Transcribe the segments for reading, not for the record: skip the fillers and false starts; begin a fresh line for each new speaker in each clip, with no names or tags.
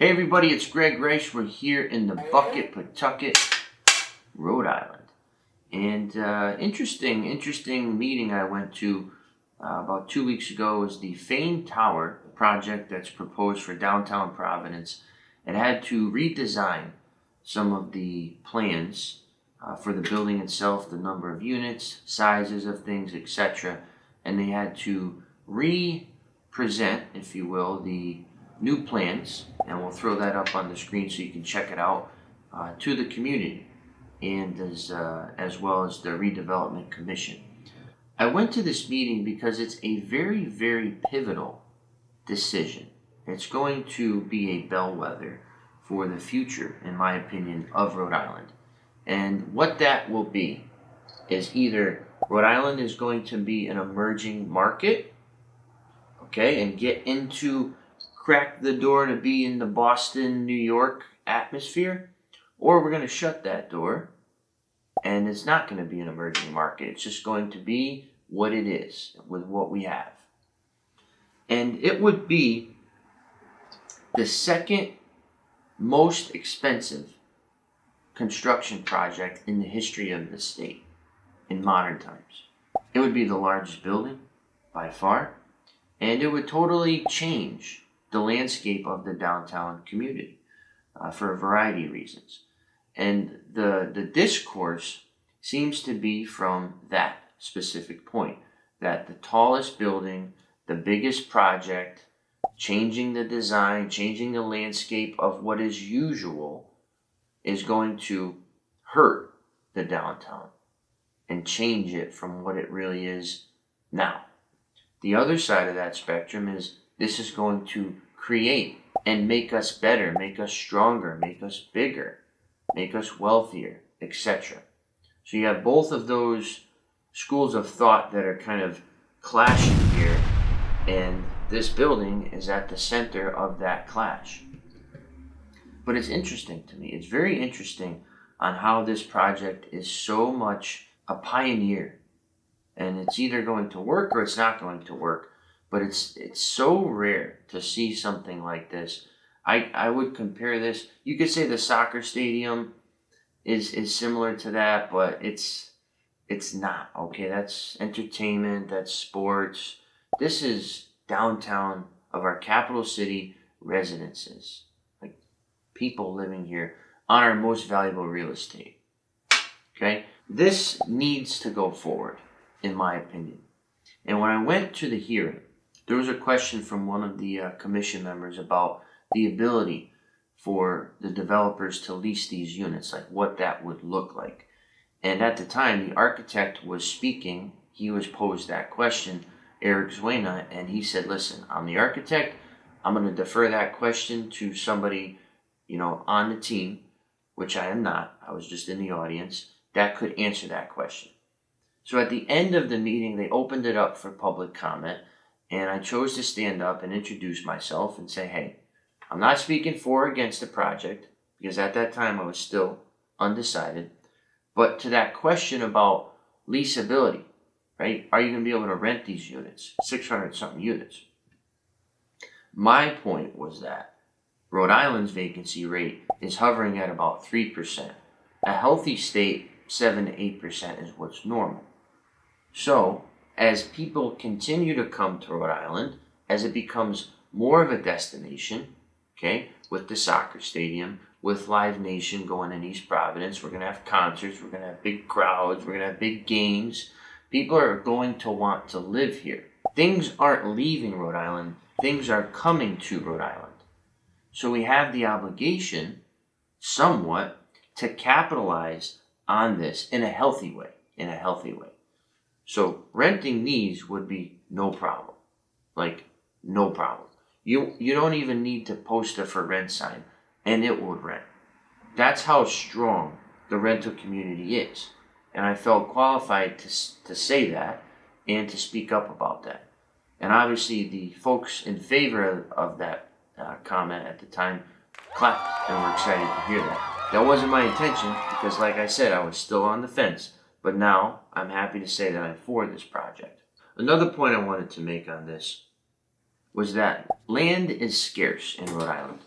Hey everybody, it's Gregory. We're here in the Bucket, Pawtucket, Rhode Island. And interesting meeting I went to about 2 weeks ago was the Fane Tower project that's proposed for downtown Providence. It had to redesign some of the plans for the building itself, the number of units, sizes of things, etc. And they had to re-present, if you will, the new plans, and we'll throw that up on the screen so you can check it out, to the community, and as well as the redevelopment commission. I went to this meeting because it's a very, very pivotal decision. It's going to be a bellwether for the future, in my opinion, of Rhode Island. And what that will be is either Rhode Island is going to be an emerging market, okay, and crack the door to be in the Boston, New York atmosphere, or we're going to shut that door and it's not going to be an emerging market. It's just going to be what it is with what we have. And it would be the second most expensive construction project in the history of the state in modern times. It would be the largest building by far, and it would totally change the landscape of the downtown community for a variety of reasons. And the discourse seems to be from that specific point, that the tallest building, the biggest project, changing the design, changing the landscape of what is usual, is going to hurt the downtown and change it from what it really is now. The other side of that spectrum is this is going to create and make us better, make us stronger, make us bigger, make us wealthier, etc. So you have both of those schools of thought that are kind of clashing here, and this building is at the center of that clash. But it's interesting to me. It's very interesting on how this project is so much a pioneer, and it's either going to work or it's not going to work. But it's so rare to see something like this. I would compare this. You could say the soccer stadium is similar to that, but it's not. Okay, that's entertainment, that's sports. This is downtown of our capital city residences, like people living here on our most valuable real estate. Okay, this needs to go forward, in my opinion. And when I went to the hearing, there was a question from one of the commission members about the ability for the developers to lease these units, like what that would look like. And at the time, the architect was speaking. He was posed that question, Eric Zuena, and he said, listen, I'm the architect. I'm going to defer that question to somebody, on the team, which I am not. I was just in the audience, that could answer that question. So at the end of the meeting, they opened it up for public comment. And I chose to stand up and introduce myself and say, hey, I'm not speaking for or against the project, because at that time I was still undecided. But to that question about leasability, right? Are you going to be able to rent these units, 600-something units? My point was that Rhode Island's vacancy rate is hovering at about 3%. A healthy state, 7 to 8% is what's normal. So, as people continue to come to Rhode Island, as it becomes more of a destination, okay, with the soccer stadium, with Live Nation going in East Providence, we're going to have concerts, we're going to have big crowds, we're going to have big games. People are going to want to live here. Things aren't leaving Rhode Island, things are coming to Rhode Island. So we have the obligation, somewhat, to capitalize on this in a healthy way, So renting these would be no problem. Like, no problem. You don't even need to post a for rent sign, and it would rent. That's how strong the rental community is. And I felt qualified to say that and to speak up about that. And obviously the folks in favor of that comment at the time clapped and were excited to hear that. That wasn't my intention, because like I said, I was still on the fence. But now, I'm happy to say that I'm for this project. Another point I wanted to make on this was that land is scarce in Rhode Island.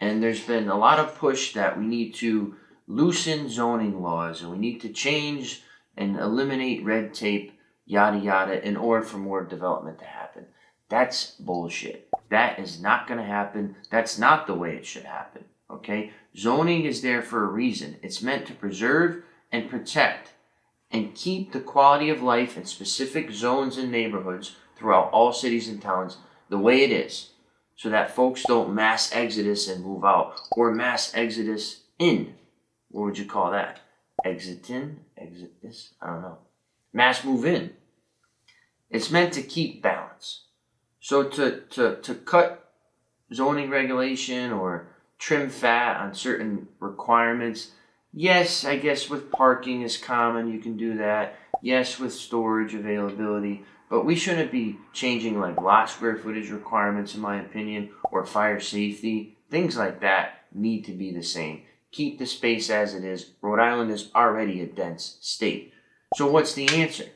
And there's been a lot of push that we need to loosen zoning laws and we need to change and eliminate red tape, yada yada, in order for more development to happen. That's bullshit. That is not going to happen. That's not the way it should happen. Okay? Zoning is there for a reason. It's meant to preserve and protect and keep the quality of life in specific zones and neighborhoods throughout all cities and towns the way it is, so that folks don't mass exodus and move out, or mass exodus in. What would you call that? Exit in? Exodus? I don't know. Mass move in. It's meant to keep balance. So to cut zoning regulation or trim fat on certain requirements, yes, I guess with parking is common, you can do that. Yes, with storage availability, but we shouldn't be changing like lot square footage requirements, in my opinion, or fire safety. Things like that need to be the same. Keep the space as it is. Rhode Island is already a dense state. So what's the answer?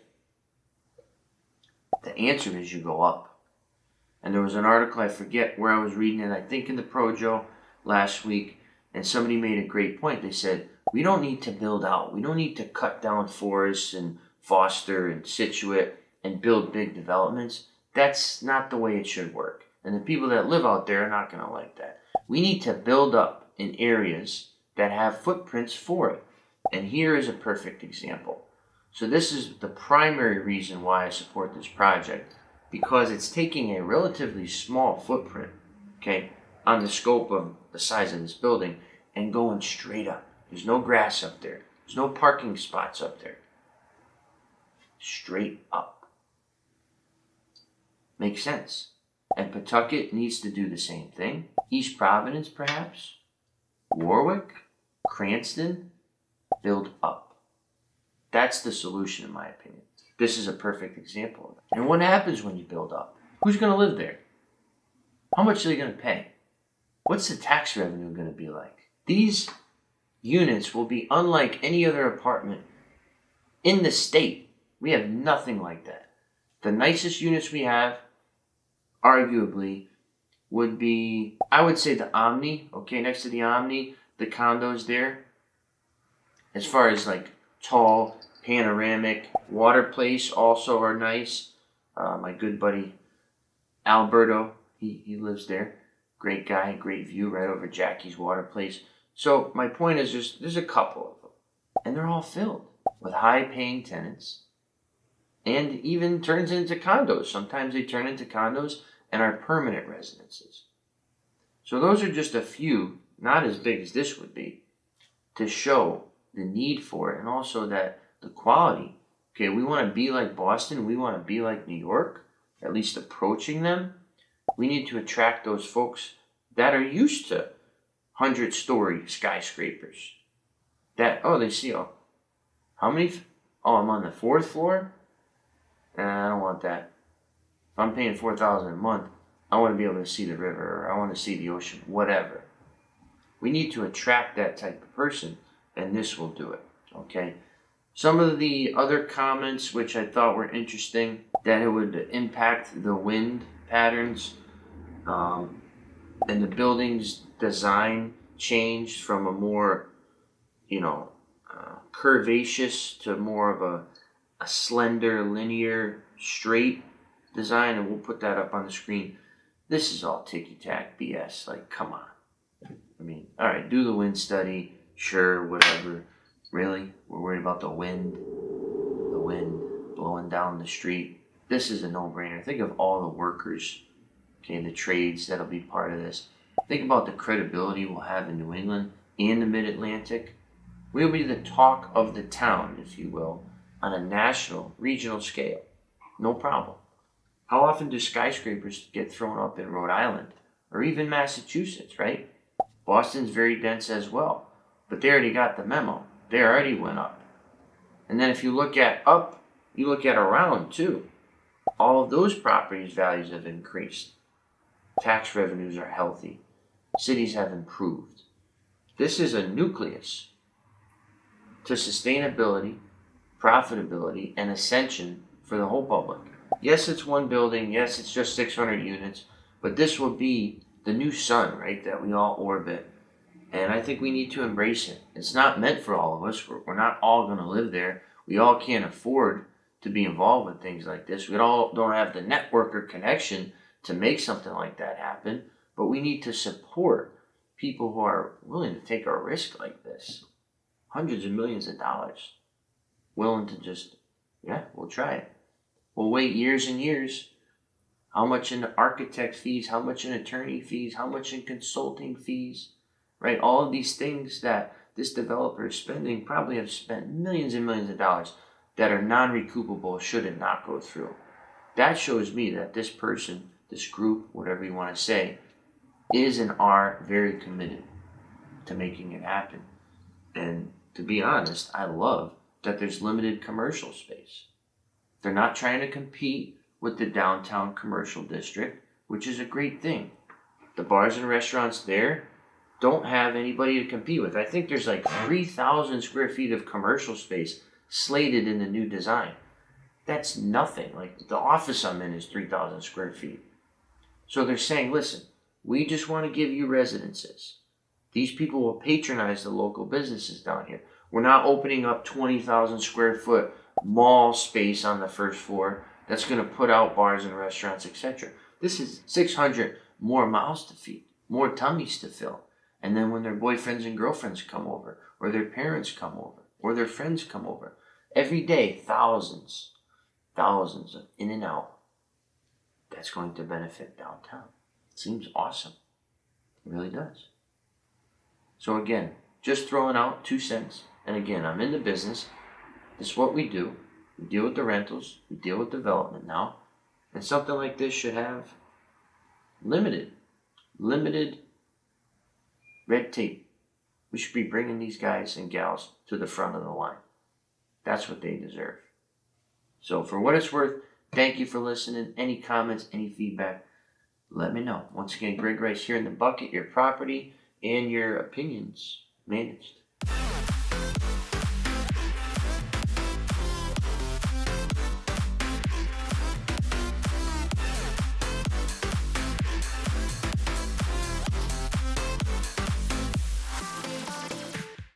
The answer is you go up. And there was an article, I forget where I was reading it, I think in the Projo last week, and somebody made a great point. They said, we don't need to build out. We don't need to cut down forests and Foster and Situate and build big developments. That's not the way it should work. And the people that live out there are not going to like that. We need to build up in areas that have footprints for it. And here is a perfect example. So this is the primary reason why I support this project, because it's taking a relatively small footprint, okay, on the scope of the size of this building and going straight up. There's no grass up there. There's no parking spots up there. Straight up. Makes sense. And Pawtucket needs to do the same thing. East Providence, perhaps. Warwick, Cranston, build up. That's the solution, in my opinion. This is a perfect example of it. And what happens when you build up? Who's going to live there? How much are they going to pay? What's the tax revenue going to be like? These units will be unlike any other apartment in the state. We have nothing like that. The nicest units we have, arguably, would be, I would say the Omni, okay, next to the Omni, the condos there. As far as like tall, panoramic, water place also are nice. My good buddy Alberto, he lives there. Great guy, great view right over Jackie's water place. So my point is there's a couple of them. And they're all filled with high paying tenants. And even turns into condos. Sometimes they turn into condos and are permanent residences. So those are just a few, not as big as this would be, to show the need for it and also that the quality. Okay, we want to be like Boston. We want to be like New York, at least approaching them. We need to attract those folks that are used to 100-story skyscrapers. That, oh, they see, oh, how many? Oh, I'm on the 4th floor? I don't want that. If I'm paying $4,000 a month, I want to be able to see the river, or I want to see the ocean, whatever. We need to attract that type of person, and this will do it, okay? Some of the other comments which I thought were interesting, that it would impact the wind patterns, and the building's design changed from a more, curvaceous to more of a slender, linear, straight design, and we'll put that up on the screen. This is all ticky-tack BS. Like, come on. I mean, all right, do the wind study, sure, whatever. Really? We're worried about the wind blowing down the street. This is a no-brainer. Think of all the workers, okay, the trades that'll be part of this. Think about the credibility we'll have in New England and the Mid-Atlantic. We'll be the talk of the town, if you will, on a national, regional scale. No problem. How often do skyscrapers get thrown up in Rhode Island or even Massachusetts, right? Boston's very dense as well, but they already got the memo. They already went up. And then if you look at up, you look at around too. All of those properties' values have increased. Tax revenues are healthy. Cities have improved. This is a nucleus to sustainability, profitability, and ascension for the whole public. Yes, it's one building. Yes, it's just 600 units. But this will be the new sun, right, that we all orbit. And I think we need to embrace it. It's not meant for all of us. We're not all going to live there. We all can't afford to be involved with things like this. We all don't have the network or connection to make something like that happen. But we need to support people who are willing to take a risk like this. Hundreds of millions of dollars. Willing to just, yeah, we'll try it. We'll wait years and years. How much in architect fees, how much in attorney fees, how much in consulting fees, right? All of these things that this developer is spending probably have spent millions and millions of dollars that are non-recoupable should it not go through. That shows me that this person, this group, whatever you want to say, is and are very committed to making it happen. And to be honest, I love that there's limited commercial space. They're not trying to compete with the downtown commercial district, which is a great thing. The bars and restaurants there don't have anybody to compete with. I think there's like 3,000 square feet of commercial space slated in the new design. That's nothing. Like the office I'm in is 3,000 square feet. So they're saying, listen, we just want to give you residences. These people will patronize the local businesses down here. We're not opening up 20,000 square foot mall space on the first floor that's going to put out bars and restaurants, etc. This is 600 more mouths to feed, more tummies to fill. And then when their boyfriends and girlfriends come over, or their parents come over, or their friends come over, every day, thousands of in and out. That's going to benefit downtown. Seems awesome. It really does. So again, just throwing out 2 cents. And again, I'm in the business. This is what we do. We deal with the rentals. We deal with development now. And something like this should have limited red tape. We should be bringing these guys and gals to the front of the line. That's what they deserve. So for what it's worth, thank you for listening. Any comments, any feedback, let me know. Once again, Gregory here in the bucket, your property and your opinions managed.